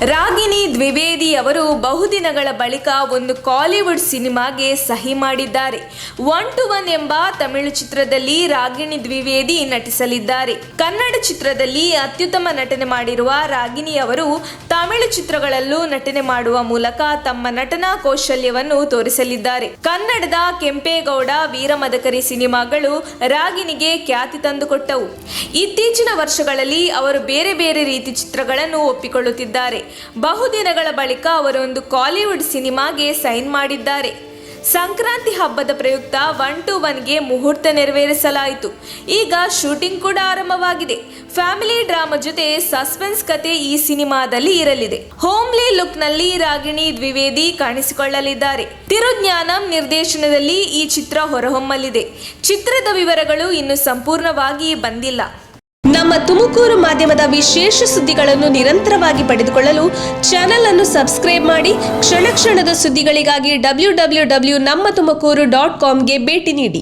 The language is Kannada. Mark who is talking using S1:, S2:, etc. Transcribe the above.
S1: ರಾಗಿಣಿ ದ್ವಿವೇದಿ ಅವರು ಬಹುದಿನಗಳ ಬಳಿಕ ಒಂದು ಕಾಲಿವುಡ್ ಸಿನಿಮಾಗೆ ಸಹಿ ಮಾಡಿದ್ದಾರೆ. 1 to 1 ಎಂಬ ತಮಿಳು ಚಿತ್ರದಲ್ಲಿ ರಾಗಿಣಿ ದ್ವಿವೇದಿ ನಟಿಸಲಿದ್ದಾರೆ. ಕನ್ನಡ ಚಿತ್ರದಲ್ಲಿ ಅತ್ಯುತ್ತಮ ನಟನೆ ಮಾಡಿರುವ ರಾಗಿಣಿ ಅವರು ತಮಿಳು ಚಿತ್ರಗಳಲ್ಲೂ ನಟನೆ ಮಾಡುವ ಮೂಲಕ ತಮ್ಮ ನಟನಾ ಕೌಶಲ್ಯವನ್ನು ತೋರಿಸಲಿದ್ದಾರೆ. ಕನ್ನಡದ ಕೆಂಪೇಗೌಡ, ವೀರಮದಕರಿ ಸಿನಿಮಾಗಳು ರಾಗಿಣಿಗೆ ಖ್ಯಾತಿ ತಂದುಕೊಟ್ಟವು. ಇತ್ತೀಚಿನ ವರ್ಷಗಳಲ್ಲಿ ಅವರು ಬೇರೆ ಬೇರೆ ರೀತಿ ಚಿತ್ರಗಳನ್ನು ಒಪ್ಪಿಕೊಳ್ಳುತ್ತಿದ್ದಾರೆ. ಬಹುದಿನಗಳ ಬಳಿಕ ಅವರು ಒಂದು ಕಾಲಿವುಡ್ ಸಿನಿಮಾಗೆ ಸೈನ್ ಮಾಡಿದ್ದಾರೆ. ಸಂಕ್ರಾಂತಿ ಹಬ್ಬದ ಪ್ರಯುಕ್ತ 1 to 1ಗೆ ಮುಹೂರ್ತ ನೆರವೇರಿಸಲಾಯಿತು. ಈಗ ಶೂಟಿಂಗ್ ಕೂಡ ಆರಂಭವಾಗಿದೆ. ಫ್ಯಾಮಿಲಿ ಡ್ರಾಮಾ ಜೊತೆ ಸಸ್ಪೆನ್ಸ್ ಕತೆ ಈ ಸಿನಿಮಾದಲ್ಲಿ ಇರಲಿದೆ. ಹೋಮ್ಲಿ ಲುಕ್ ನಲ್ಲಿ ರಾಗಿಣಿ ದ್ವಿವೇದಿ ಕಾಣಿಸಿಕೊಳ್ಳಲಿದ್ದಾರೆ. ತಿರುಜ್ಞಾನಂ ನಿರ್ದೇಶನದಲ್ಲಿ ಈ ಚಿತ್ರ ಹೊರಹೊಮ್ಮಲಿದೆ. ಚಿತ್ರದ ವಿವರಗಳು ಇನ್ನು ಸಂಪೂರ್ಣವಾಗಿ ಬಂದಿಲ್ಲ. ನಮ್ಮ ತುಮಕೂರು ಮಾಧ್ಯಮದ ವಿಶೇಷ ಸುದ್ದಿಗಳನ್ನು ನಿರಂತರವಾಗಿ ಪಡೆದುಕೊಳ್ಳಲು ಚಾನೆಲ್ ಅನ್ನು ಸಬ್ಸ್ಕ್ರೈಬ್ ಮಾಡಿ. ಕ್ಷಣ ಕ್ಷಣದ ಸುದ್ದಿಗಳಿಗಾಗಿ www.nammathumakuru.comಗೆ ಭೇಟಿ ನೀಡಿ.